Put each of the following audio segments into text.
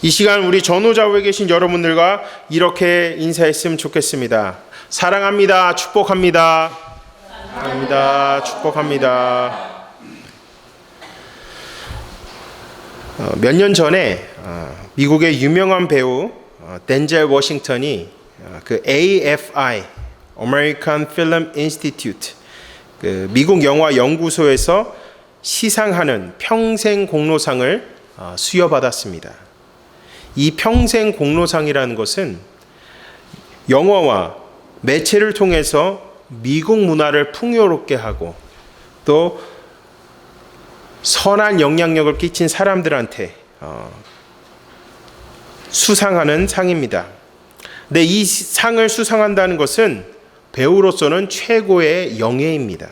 이 시간 우리 전후좌우에 계신 여러분들과 이렇게 인사했으면 좋겠습니다. 사랑합니다. 축복합니다. 사랑합니다. 축복합니다. 몇 년 전에 미국의 유명한 배우 덴젤 워싱턴이 그 AFI, American Film Institute, 그 미국 영화 연구소에서 시상하는 평생 공로상을 수여받았습니다. 이 평생 공로상이라는 것은 영화와 매체를 통해서 미국 문화를 풍요롭게 하고 또 선한 영향력을 끼친 사람들한테 수상하는 상입니다. 근데 이 상을 수상한다는 것은 배우로서는 최고의 영예입니다.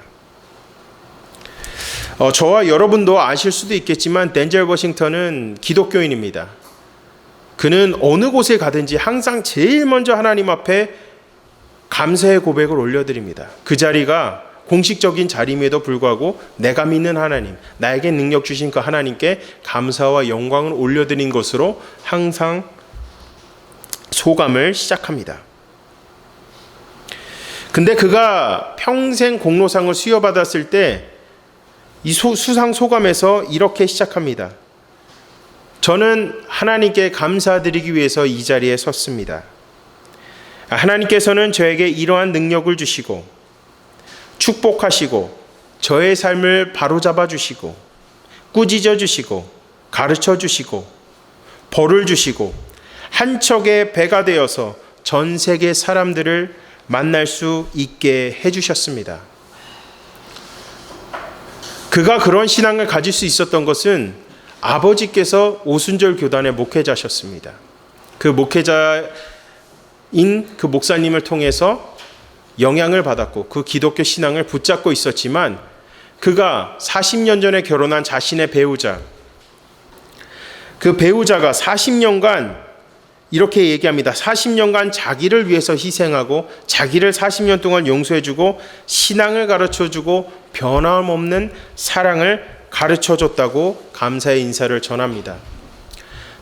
저와 여러분도 아실 수도 있겠지만 덴젤 워싱턴은 기독교인입니다. 그는 어느 곳에 가든지 항상 제일 먼저 하나님 앞에 감사의 고백을 올려드립니다. 그 자리가 공식적인 자리임에도 불구하고 내가 믿는 하나님, 나에게 능력 주신 그 하나님께 감사와 영광을 올려드린 것으로 항상 소감을 시작합니다. 근데 그가 평생 공로상을 수여받았을 때 이 수상 소감에서 이렇게 시작합니다. 저는 하나님께 감사드리기 위해서 이 자리에 섰습니다. 하나님께서는 저에게 이러한 능력을 주시고 축복하시고 저의 삶을 바로잡아 주시고 꾸짖어 주시고 가르쳐 주시고 벌을 주시고 한 척의 배가 되어서 전 세계 사람들을 만날 수 있게 해주셨습니다. 그가 그런 신앙을 가질 수 있었던 것은 아버지께서 오순절 교단의 목회자셨습니다. 그 목회자인 그 목사님을 통해서 영향을 받았고 그 기독교 신앙을 붙잡고 있었지만 그가 40년 전에 결혼한 자신의 배우자, 그 배우자가 40년간 이렇게 얘기합니다. 40년간 자기를 위해서 희생하고 자기를 40년 동안 용서해주고 신앙을 가르쳐주고 변함없는 사랑을 가르쳐줬다고 감사의 인사를 전합니다.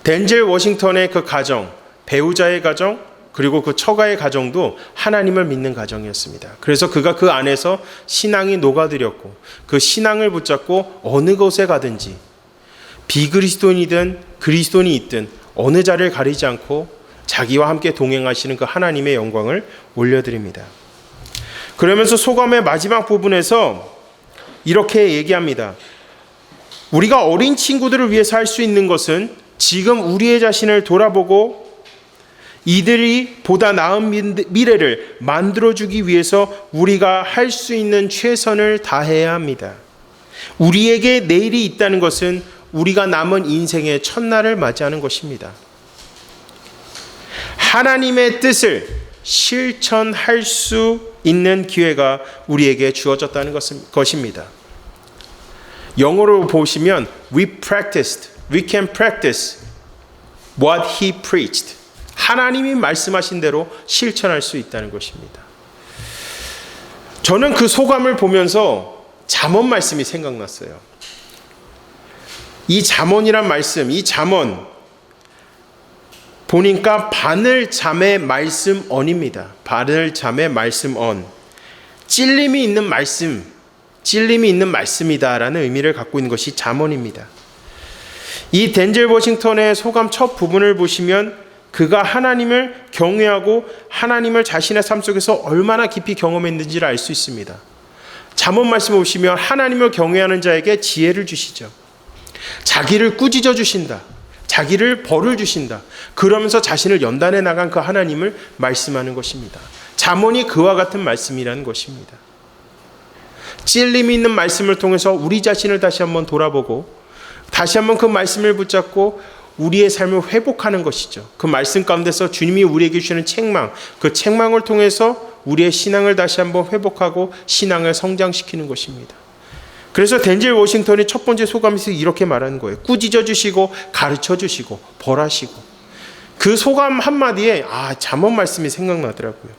덴젤 워싱턴의 그 가정, 배우자의 가정, 그리고 그 처가의 가정도 하나님을 믿는 가정이었습니다. 그래서 그가 그 안에서 신앙이 녹아들였고 그 신앙을 붙잡고 어느 곳에 가든지 비그리스도인이든 그리스도인이 있든 어느 자리를 가리지 않고 자기와 함께 동행하시는 그 하나님의 영광을 올려드립니다. 그러면서 소감의 마지막 부분에서 이렇게 얘기합니다. 우리가 어린 친구들을 위해서 할 수 있는 것은 지금 우리의 자신을 돌아보고 이들이 보다 나은 미래를 만들어주기 위해서 우리가 할 수 있는 최선을 다해야 합니다. 우리에게 내일이 있다는 것은 우리가 남은 인생의 첫날을 맞이하는 것입니다. 하나님의 뜻을 실천할 수 있는 기회가 우리에게 주어졌다는 것입니다. 영어로 보시면 we can practice what he preached. 하나님이 말씀하신 대로 실천할 수 있다는 것입니다. 저는 그 소감을 보면서 잠언 말씀이 생각났어요. 이 잠언이란 말씀, 이 잠언 보니까 바늘잠의 말씀언입니다. 바늘잠의 말씀언. 찔림이 있는 말씀, 찔림이 있는 말씀이다라는 의미를 갖고 있는 것이 잠언입니다. 이 덴젤 워싱턴의 소감 첫 부분을 보시면 그가 하나님을 경외하고 하나님을 자신의 삶 속에서 얼마나 깊이 경험했는지를 알 수 있습니다. 잠언 말씀을 보시면 하나님을 경외하는 자에게 지혜를 주시죠. 자기를 꾸짖어 주신다. 자기를 벌을 주신다. 그러면서 자신을 연단해 나간 그 하나님을 말씀하는 것입니다. 잠언이 그와 같은 말씀이라는 것입니다. 찔림이 있는 말씀을 통해서 우리 자신을 다시 한번 돌아보고 다시 한번 그 말씀을 붙잡고 우리의 삶을 회복하는 것이죠. 그 말씀 가운데서 주님이 우리에게 주시는 책망, 그 책망을 통해서 우리의 신앙을 다시 한번 회복하고 신앙을 성장시키는 것입니다. 그래서 덴젤 워싱턴이 첫 번째 소감에서 이렇게 말하는 거예요. 꾸짖어 주시고 가르쳐 주시고 벌하시고. 그 소감 한마디에 잠언 말씀이 생각나더라고요.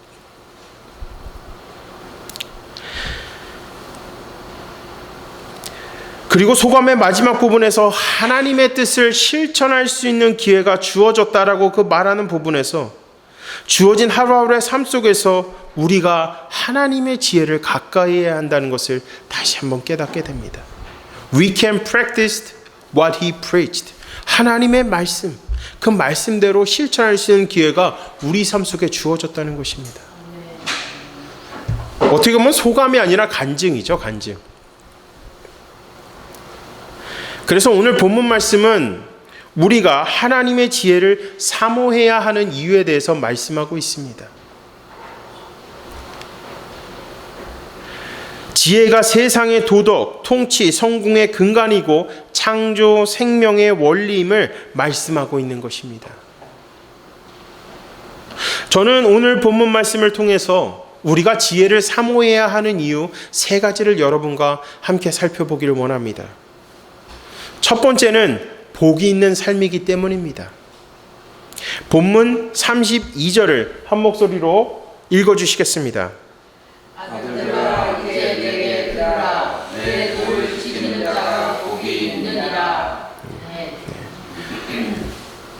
그리고 소감의 마지막 부분에서 하나님의 뜻을 실천할 수 있는 기회가 주어졌다라고 그 말하는 부분에서 주어진 하루하루의 삶 속에서 우리가 하나님의 지혜를 가까이 해야 한다는 것을 다시 한번 깨닫게 됩니다. We can practice what he preached. 하나님의 말씀, 그 말씀대로 실천할 수 있는 기회가 우리 삶 속에 주어졌다는 것입니다. 어떻게 보면 소감이 아니라 간증이죠, 간증. 그래서 오늘 본문 말씀은 우리가 하나님의 지혜를 사모해야 하는 이유에 대해서 말씀하고 있습니다. 지혜가 세상의 도덕, 통치, 성공의 근간이고 창조, 생명의 원리임을 말씀하고 있는 것입니다. 저는 오늘 본문 말씀을 통해서 우리가 지혜를 사모해야 하는 이유 3가지를 여러분과 함께 살펴보기를 원합니다. 첫 번째는 복이 있는 삶이기 때문입니다. 본문 32절을 한 목소리로 읽어주시겠습니다. 아들들아 이제 내게 들으라. 내 돌을 지키는 자가 복이 있느니라.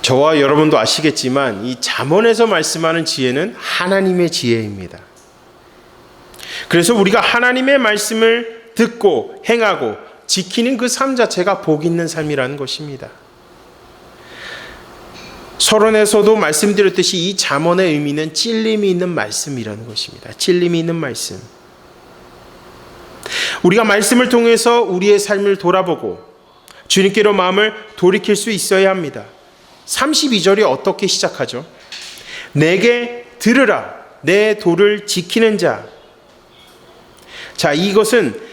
저와 여러분도 아시겠지만 이 잠언에서 말씀하는 지혜는 하나님의 지혜입니다. 그래서 우리가 하나님의 말씀을 듣고 행하고 지키는 그 삶 자체가 복 있는 삶이라는 것입니다. 서론에서도 말씀드렸듯이 이 잠언의 의미는 찔림이 있는 말씀이라는 것입니다. 찔림이 있는 말씀. 우리가 말씀을 통해서 우리의 삶을 돌아보고 주님께로 마음을 돌이킬 수 있어야 합니다. 32절이 어떻게 시작하죠? 내게 들으라. 내 도를 지키는 자. 자, 이것은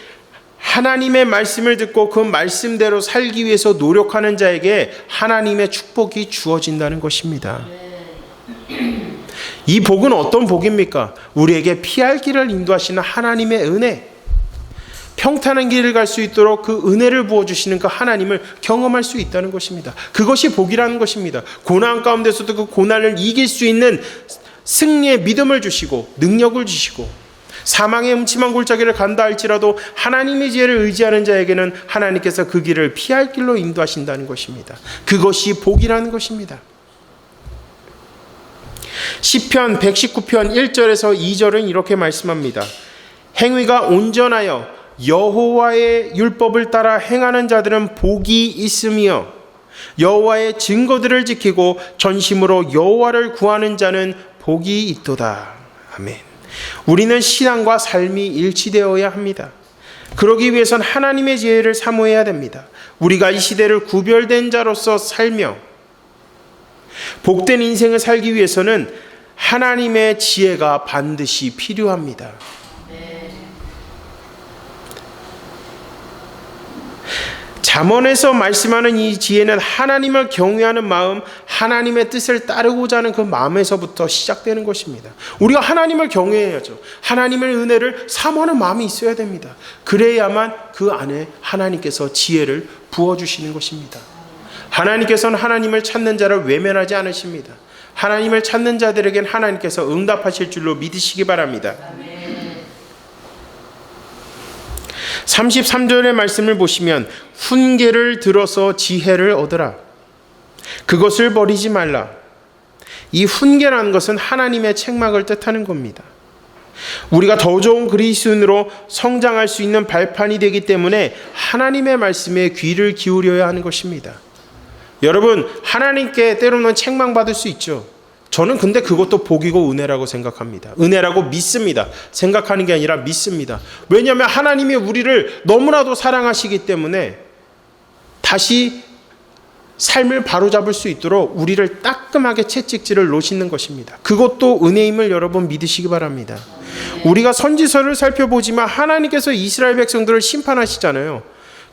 하나님의 말씀을 듣고 그 말씀대로 살기 위해서 노력하는 자에게 하나님의 축복이 주어진다는 것입니다. 이 복은 어떤 복입니까? 우리에게 피할 길을 인도하시는 하나님의 은혜, 평탄한 길을 갈 수 있도록 그 은혜를 부어주시는 그 하나님을 경험할 수 있다는 것입니다. 그것이 복이라는 것입니다. 고난 가운데서도 그 고난을 이길 수 있는 승리의 믿음을 주시고 능력을 주시고 사망의 음침한 골짜기를 간다 할지라도 하나님의 지혜를 의지하는 자에게는 하나님께서 그 길을 피할 길로 인도하신다는 것입니다. 그것이 복이라는 것입니다. 시편 119편 1절에서 2절은 이렇게 말씀합니다. 행위가 온전하여 여호와의 율법을 따라 행하는 자들은 복이 있으며 여호와의 증거들을 지키고 전심으로 여호와를 구하는 자는 복이 있도다. 아멘. 우리는 신앙과 삶이 일치되어야 합니다. 그러기 위해선 하나님의 지혜를 사모해야 됩니다. 우리가 이 시대를 구별된 자로서 살며 복된 인생을 살기 위해서는 하나님의 지혜가 반드시 필요합니다. 잠언에서 말씀하는 이 지혜는 하나님을 경외하는 마음, 하나님의 뜻을 따르고자 하는 그 마음에서부터 시작되는 것입니다. 우리가 하나님을 경외해야죠. 하나님의 은혜를 사모하는 마음이 있어야 됩니다. 그래야만 그 안에 하나님께서 지혜를 부어주시는 것입니다. 하나님께서는 하나님을 찾는 자를 외면하지 않으십니다. 하나님을 찾는 자들에겐 하나님께서 응답하실 줄로 믿으시기 바랍니다. 33절의 말씀을 보시면 훈계를 들어서 지혜를 얻으라. 그것을 버리지 말라. 이 훈계라는 것은 하나님의 책망을 뜻하는 겁니다. 우리가 더 좋은 그리스도인으로 성장할 수 있는 발판이 되기 때문에 하나님의 말씀에 귀를 기울여야 하는 것입니다. 여러분, 하나님께 때로는 책망받을 수 있죠. 저는 근데 그것도 복이고 은혜라고 생각합니다. 은혜라고 믿습니다. 생각하는 게 아니라 믿습니다. 왜냐하면 하나님이 우리를 너무나도 사랑하시기 때문에 다시 삶을 바로잡을 수 있도록 우리를 따끔하게 채찍질을 놓으시는 것입니다. 그것도 은혜임을 여러분 믿으시기 바랍니다. 우리가 선지서를 살펴보지만 하나님께서 이스라엘 백성들을 심판하시잖아요.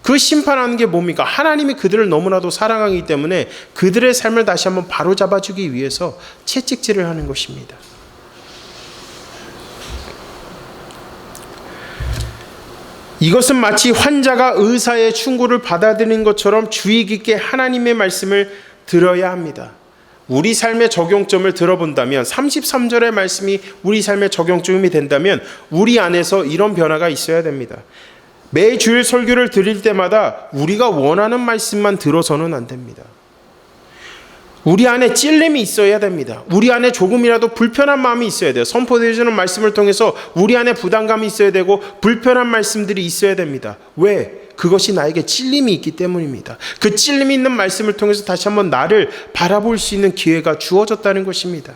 그 심판하는 게 뭡니까? 하나님이 그들을 너무나도 사랑하기 때문에 그들의 삶을 다시 한번 바로잡아주기 위해서 채찍질을 하는 것입니다. 이것은 마치 환자가 의사의 충고를 받아들이는 것처럼 주의 깊게 하나님의 말씀을 들어야 합니다. 우리 삶의 적용점을 들어본다면 33절의 말씀이 우리 삶의 적용점이 된다면 우리 안에서 이런 변화가 있어야 됩니다. 매 주일 설교를 드릴 때마다 우리가 원하는 말씀만 들어서는 안 됩니다. 우리 안에 찔림이 있어야 됩니다. 우리 안에 조금이라도 불편한 마음이 있어야 돼요. 선포되어지는 말씀을 통해서 우리 안에 부담감이 있어야 되고 불편한 말씀들이 있어야 됩니다. 왜? 그것이 나에게 찔림이 있기 때문입니다. 그 찔림이 있는 말씀을 통해서 다시 한번 나를 바라볼 수 있는 기회가 주어졌다는 것입니다.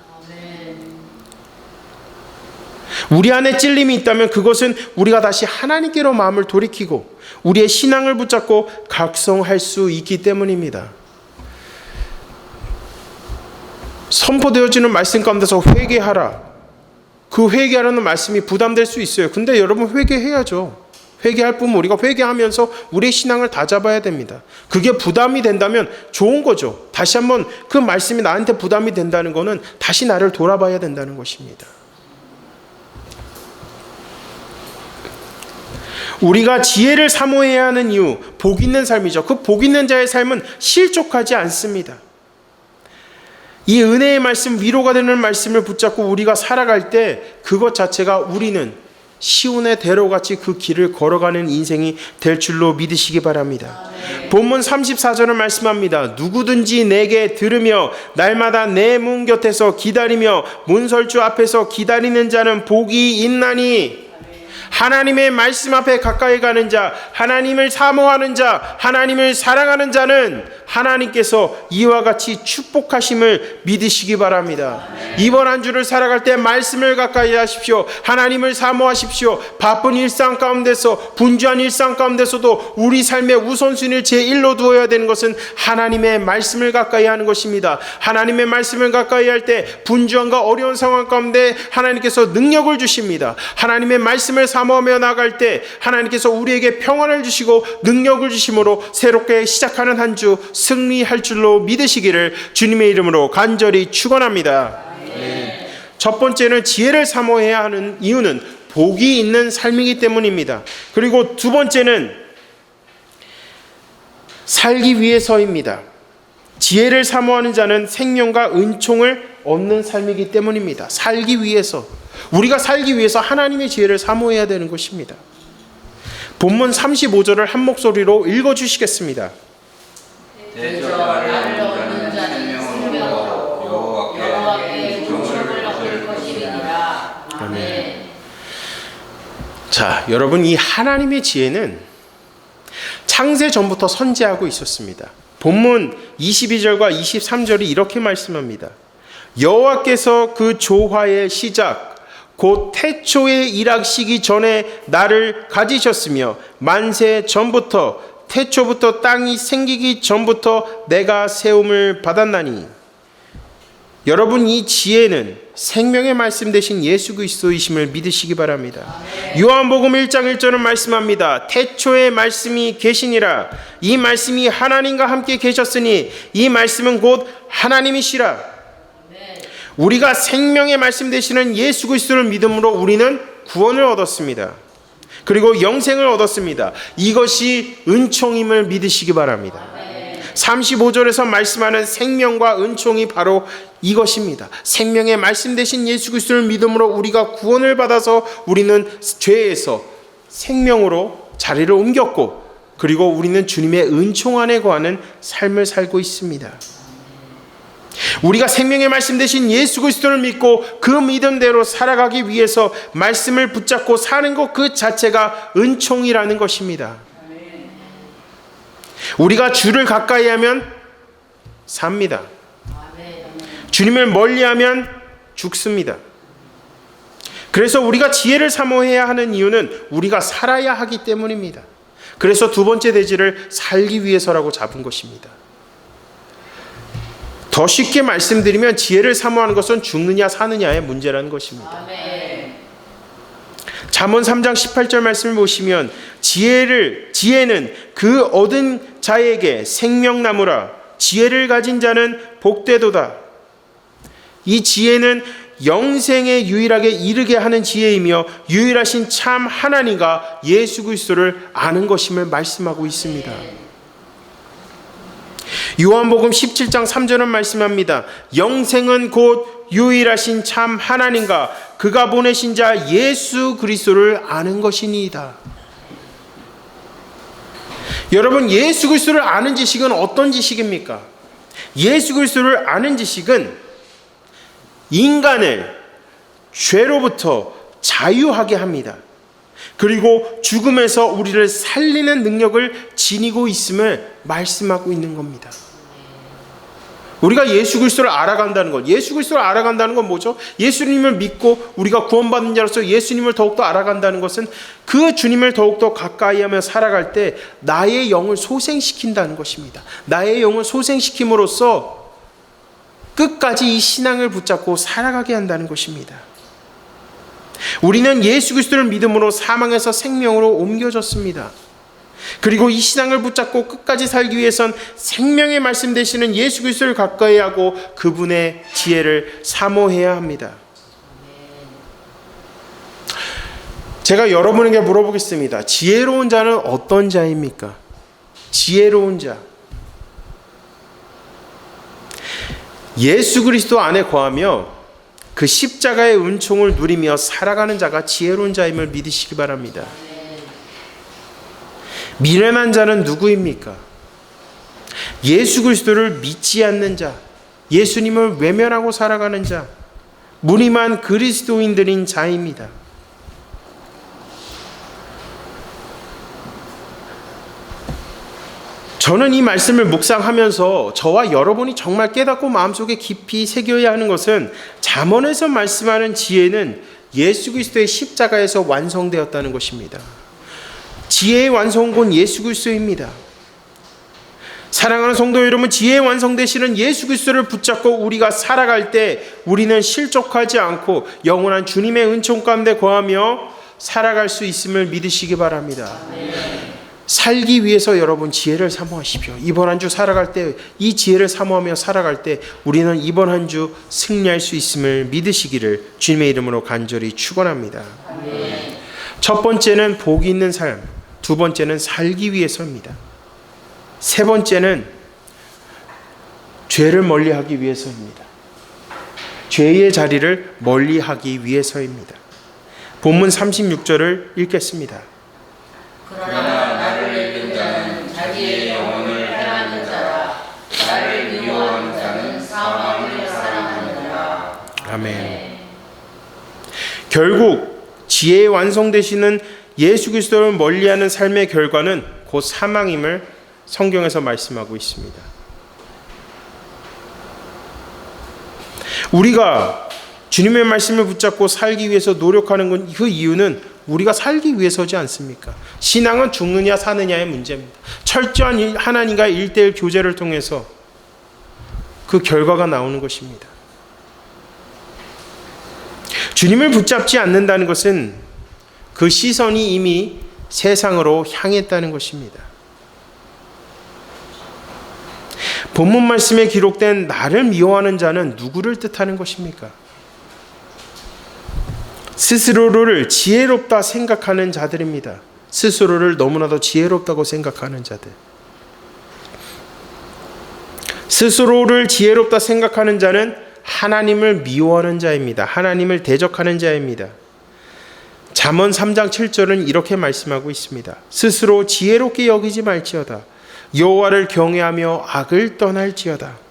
우리 안에 찔림이 있다면 그것은 우리가 다시 하나님께로 마음을 돌이키고 우리의 신앙을 붙잡고 각성할 수 있기 때문입니다. 선포되어지는 말씀 가운데서 회개하라. 그 회개하라는 말씀이 부담될 수 있어요. 근데 여러분 회개해야죠. 회개할 뿐 우리가 회개하면서 우리의 신앙을 다잡아야 됩니다. 그게 부담이 된다면 좋은 거죠. 다시 한번 그 말씀이 나한테 부담이 된다는 것은 다시 나를 돌아봐야 된다는 것입니다. 우리가 지혜를 사모해야 하는 이유, 복 있는 삶이죠. 그 복 있는 자의 삶은 실족하지 않습니다. 이 은혜의 말씀, 위로가 되는 말씀을 붙잡고 우리가 살아갈 때 그것 자체가 우리는 시온의 대로같이 그 길을 걸어가는 인생이 될 줄로 믿으시기 바랍니다. 본문 34절을 말씀합니다. 누구든지 내게 들으며 날마다 내 문 곁에서 기다리며 문설주 앞에서 기다리는 자는 복이 있나니. 하나님의 말씀 앞에 가까이 가는 자, 하나님을 사모하는 자, 하나님을 사랑하는 자는 하나님께서 이와 같이 축복하심을 믿으시기 바랍니다. 이번 한 주를 살아갈 때 말씀을 가까이 하십시오. 하나님을 사모하십시오. 바쁜 일상 가운데서, 분주한 일상 가운데서도 우리 삶의 우선순위를 제1로 두어야 되는 것은 하나님의 말씀을 가까이 하는 것입니다. 하나님의 말씀을 가까이 할 때 분주함과 어려운 상황 가운데 하나님께서 능력을 주십니다. 하나님의 말씀을 사모하며 나갈 때 하나님께서 우리에게 평안을 주시고 능력을 주심으로 새롭게 시작하는 한 주 승리할 줄로 믿으시기를 주님의 이름으로 간절히 축원합니다. 첫 번째는 지혜를 사모해야 하는 이유는 복이 있는 삶이기 때문입니다. 그리고 두 번째는 살기 위해서입니다. 지혜를 사모하는 자는 생명과 은총을 얻는 삶이기 때문입니다. 살기 위해서, 우리가 살기 위해서 하나님의 지혜를 사모해야 되는 것입니다. 본문 35절을 한 목소리로 읽어주시겠습니다. 대저를 얻는 자는 생명으로 여호와께 종을 얻을 것이니라. 아멘. 자, 여러분, 이 하나님의 지혜는 창세 전부터 선지하고 있었습니다. 본문 22절과 23절이 이렇게 말씀합니다. 여호와께서 그 조화의 시작 곧 태초의 일하시기 전에 나를 가지셨으며 만세 전부터 태초부터 땅이 생기기 전부터 내가 세움을 받았나니. 여러분, 이 지혜는 생명의 말씀 되신 예수 그리스도이심을 믿으시기 바랍니다. 요한복음 1장 1절은 말씀합니다. 태초에 말씀이 계시니라. 이 말씀이 하나님과 함께 계셨으니 이 말씀은 곧 하나님이시라. 우리가 생명의 말씀 되시는 예수 그리스도를 믿음으로 우리는 구원을 얻었습니다. 그리고 영생을 얻었습니다. 이것이 은총임을 믿으시기 바랍니다. 35절에서 말씀하는 생명과 은총이 바로 이것입니다. 생명의 말씀 되신 예수 그리스도를 믿음으로 우리가 구원을 받아서 우리는 죄에서 생명으로 자리를 옮겼고, 그리고 우리는 주님의 은총 안에 거하는 삶을 살고 있습니다. 우리가 생명의 말씀 되신 예수 그리스도를 믿고 그 믿음대로 살아가기 위해서 말씀을 붙잡고 사는 것 그 자체가 은총이라는 것입니다. 우리가 주를 가까이 하면 삽니다. 주님을 멀리하면 죽습니다. 그래서 우리가 지혜를 사모해야 하는 이유는 우리가 살아야 하기 때문입니다. 그래서 두 번째 대지를 살기 위해서라고 잡은 것입니다. 더 쉽게 말씀드리면 지혜를 사모하는 것은 죽느냐 사느냐의 문제라는 것입니다. 아멘. 잠언 3장 18절 말씀을 보시면 지혜는 그 얻은 자에게 생명나무라. 지혜를 가진 자는 복되도다. 이 지혜는 영생에 유일하게 이르게 하는 지혜이며 유일하신 참 하나님과 예수 그리스도를 아는 것임을 말씀하고 있습니다. 요한복음 17장 3절은 말씀합니다. 영생은 곧 유일하신 참 하나님과 그가 보내신 자 예수 그리스도를 아는 것이니이다. 여러분, 예수 그리스도를 아는 지식은 어떤 지식입니까? 예수 그리스도를 아는 지식은 인간을 죄로부터 자유하게 합니다. 그리고 죽음에서 우리를 살리는 능력을 지니고 있음을 말씀하고 있는 겁니다. 우리가 예수 그리스도를 알아간다는 것, 예수 그리스도를 알아간다는 건 뭐죠? 예수님을 믿고 우리가 구원받는 자로서 예수님을 더욱더 알아간다는 것은 그 주님을 더욱더 가까이하며 살아갈 때 나의 영을 소생시킨다는 것입니다. 나의 영을 소생시킴으로써 끝까지 이 신앙을 붙잡고 살아가게 한다는 것입니다. 우리는 예수 그리스도를 믿음으로 사망에서 생명으로 옮겨졌습니다. 그리고 이 신앙을 붙잡고 끝까지 살기 위해선 생명의 말씀 되시는 예수 그리스도를 가까이 하고 그분의 지혜를 사모해야 합니다. 제가 여러분에게 물어보겠습니다. 지혜로운 자는 어떤 자입니까? 지혜로운 자. 예수 그리스도 안에 거하며 그 십자가의 은총을 누리며 살아가는 자가 지혜로운 자임을 믿으시기 바랍니다. 미련한 자는 누구입니까? 예수 그리스도를 믿지 않는 자, 예수님을 외면하고 살아가는 자, 무림한 그리스도인들인 자입니다. 저는 이 말씀을 묵상하면서 저와 여러분이 정말 깨닫고 마음속에 깊이 새겨야 하는 것은 잠언에서 말씀하는 지혜는 예수 그리스도의 십자가에서 완성되었다는 것입니다. 지혜의 완성은 예수 그리스도입니다. 사랑하는 성도 여러분, 지혜의 완성되시는 예수 그리스도를 붙잡고 우리가 살아갈 때 우리는 실족하지 않고 영원한 주님의 은총 가운데 거하며 살아갈 수 있음을 믿으시기 바랍니다. 살기 위해서 여러분 지혜를 사모하십시오. 이번 한 주 살아갈 때 이 지혜를 사모하며 살아갈 때 우리는 이번 한 주 승리할 수 있음을 믿으시기를 주님의 이름으로 간절히 축원합니다. 첫 번째는 복이 있는 삶, 두 번째는 살기 위해서입니다. 세 번째는 죄를 멀리하기 위해서입니다. 죄의 자리를 멀리하기 위해서입니다. 본문 36절을 읽겠습니다. 그러나 나를 잃은 자는 자기의 영혼을 해하는 자라. 나를 미워하는 자는 사망을 사랑하느니라. 아멘. 결국 지혜의 완성되시는 예수 그리스도를 멀리하는 삶의 결과는 곧 사망임을 성경에서 말씀하고 있습니다. 우리가 주님의 말씀을 붙잡고 살기 위해서 노력하는 건 그 이유는 우리가 살기 위해서지 않습니까? 신앙은 죽느냐 사느냐의 문제입니다. 철저한 하나님과 1:1 교제를 통해서 그 결과가 나오는 것입니다. 주님을 붙잡지 않는다는 것은 그 시선이 이미 세상으로 향했다는 것입니다. 본문 말씀에 기록된 나를 미워하는 자는 누구를 뜻하는 것입니까? 스스로를 지혜롭다 생각하는 자들입니다. 스스로를 너무나도 지혜롭다고 생각하는 자들. 스스로를 지혜롭다 생각하는 자는 하나님을 미워하는 자입니다. 하나님을 대적하는 자입니다. 잠언 3장 7절은 이렇게 말씀하고 있습니다. 스스로 지혜롭게 여기지 말지어다. 여호와를 경외하며 악을 떠날지어다.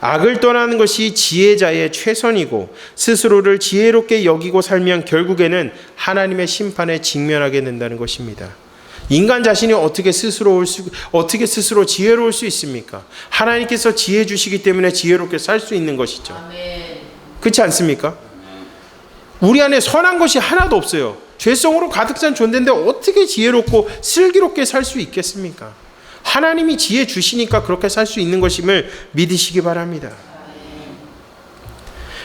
악을 떠나는 것이 지혜자의 최선이고 스스로를 지혜롭게 여기고 살면 결국에는 하나님의 심판에 직면하게 된다는 것입니다. 인간 자신이 어떻게 스스로 지혜로울 수 있습니까? 하나님께서 지혜 주시기 때문에 지혜롭게 살 수 있는 것이죠. 그렇지 않습니까? 우리 안에 선한 것이 하나도 없어요. 죄성으로 가득 찬 존재인데 어떻게 지혜롭고 슬기롭게 살 수 있겠습니까? 하나님이 지혜 주시니까 그렇게 살 수 있는 것임을 믿으시기 바랍니다.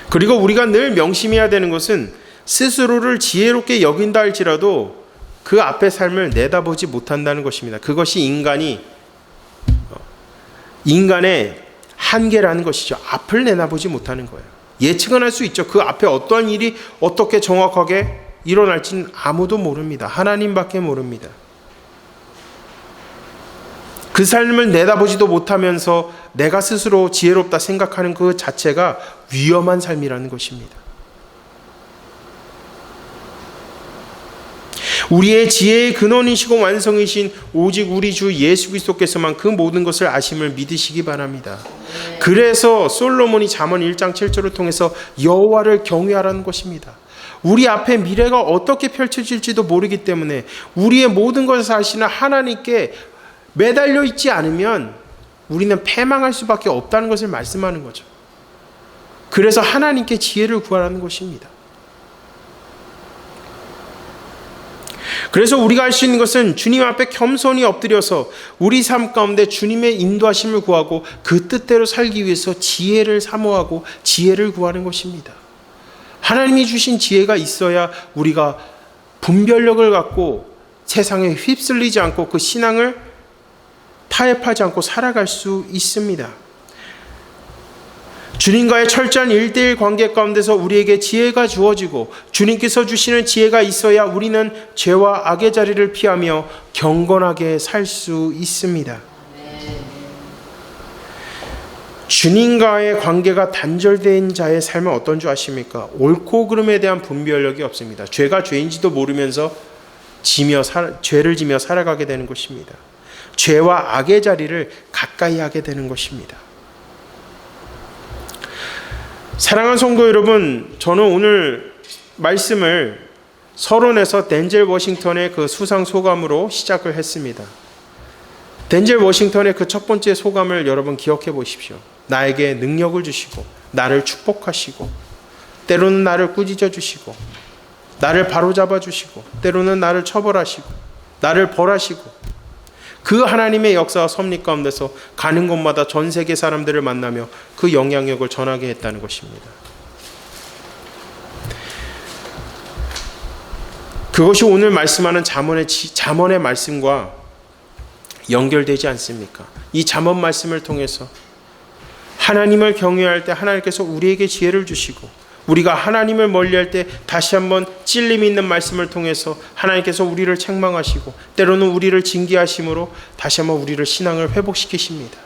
그리고 우리가 늘 명심해야 되는 것은 스스로를 지혜롭게 여긴다 할지라도 그 앞의 삶을 내다보지 못한다는 것입니다. 그것이 인간의 한계라는 것이죠. 앞을 내다보지 못하는 거예요. 예측은 할 수 있죠. 그 앞에 어떠한 일이 어떻게 정확하게 일어날지는 아무도 모릅니다. 하나님밖에 모릅니다. 그 삶을 내다보지도 못하면서 내가 스스로 지혜롭다 생각하는 그 자체가 위험한 삶이라는 것입니다. 우리의 지혜의 근원이시고 완성이신 오직 우리 주 예수 그리스도께서만 그 모든 것을 아심을 믿으시기 바랍니다. 그래서 솔로몬이 잠언 1장 7절을 통해서 여호와를 경외하라는 것입니다. 우리 앞에 미래가 어떻게 펼쳐질지도 모르기 때문에 우리의 모든 것을 아시는 하나님께 매달려 있지 않으면 우리는 패망할 수밖에 없다는 것을 말씀하는 거죠. 그래서 하나님께 지혜를 구하라는 것입니다. 그래서 우리가 할 수 있는 것은 주님 앞에 겸손히 엎드려서 우리 삶 가운데 주님의 인도하심을 구하고 그 뜻대로 살기 위해서 지혜를 사모하고 지혜를 구하는 것입니다. 하나님이 주신 지혜가 있어야 우리가 분별력을 갖고 세상에 휩쓸리지 않고 그 신앙을 타협하지 않고 살아갈 수 있습니다. 주님과의 철저한 1:1 관계 가운데서 우리에게 지혜가 주어지고 주님께서 주시는 지혜가 있어야 우리는 죄와 악의 자리를 피하며 경건하게 살 수 있습니다. 주님과의 관계가 단절된 자의 삶은 어떤 줄 아십니까? 옳고 그름에 대한 분별력이 없습니다. 죄가 죄인지도 모르면서 죄를 지며 살아가게 되는 것입니다. 죄와 악의 자리를 가까이 하게 되는 것입니다. 사랑하는 성도 여러분, 저는 오늘 말씀을 서론에서 덴젤 워싱턴의 그 수상 소감으로 시작을 했습니다. 덴젤 워싱턴의 그 첫 번째 소감을 여러분 기억해 보십시오. 나에게 능력을 주시고 나를 축복하시고 때로는 나를 꾸짖어 주시고 나를 바로잡아 주시고 때로는 나를 처벌하시고 나를 벌하시고 그 하나님의 역사와 섭리 가운데서 가는 곳마다 전 세계 사람들을 만나며 그 영향력을 전하게 했다는 것입니다. 그것이 오늘 말씀하는 잠언의 말씀과 연결되지 않습니까? 이 잠언 말씀을 통해서 하나님을 경외할 때 하나님께서 우리에게 지혜를 주시고 우리가 하나님을 멀리할 때 다시 한번 찔림 있는 말씀을 통해서 하나님께서 우리를 책망하시고 때로는 우리를 징계하심으로 다시 한번 우리를 신앙을 회복시키십니다.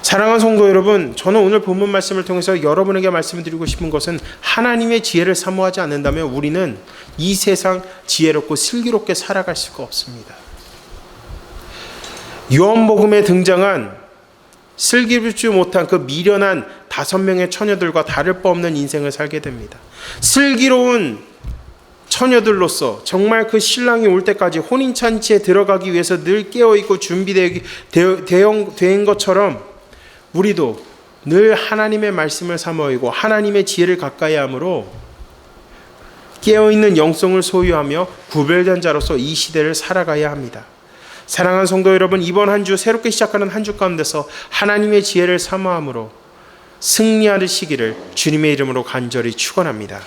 사랑하는 성도 여러분, 저는 오늘 본문 말씀을 통해서 여러분에게 말씀드리고 싶은 것은 하나님의 지혜를 사모하지 않는다면 우리는 이 세상 지혜롭고 슬기롭게 살아갈 수가 없습니다. 요한복음에 등장한 슬기롭지 못한 그 미련한 5명의 처녀들과 다를 바 없는 인생을 살게 됩니다. 슬기로운 처녀들로서 정말 그 신랑이 올 때까지 혼인잔치에 들어가기 위해서 늘 깨어있고 준비된 것처럼 우리도 늘 하나님의 말씀을 사모하고 하나님의 지혜를 가까이 함으로 깨어있는 영성을 소유하며 구별된 자로서 이 시대를 살아가야 합니다. 사랑하는 성도 여러분, 이번 한 주 새롭게 시작하는 한 주 가운데서 하나님의 지혜를 사모함으로 승리하시기를 주님의 이름으로 간절히 축원합니다.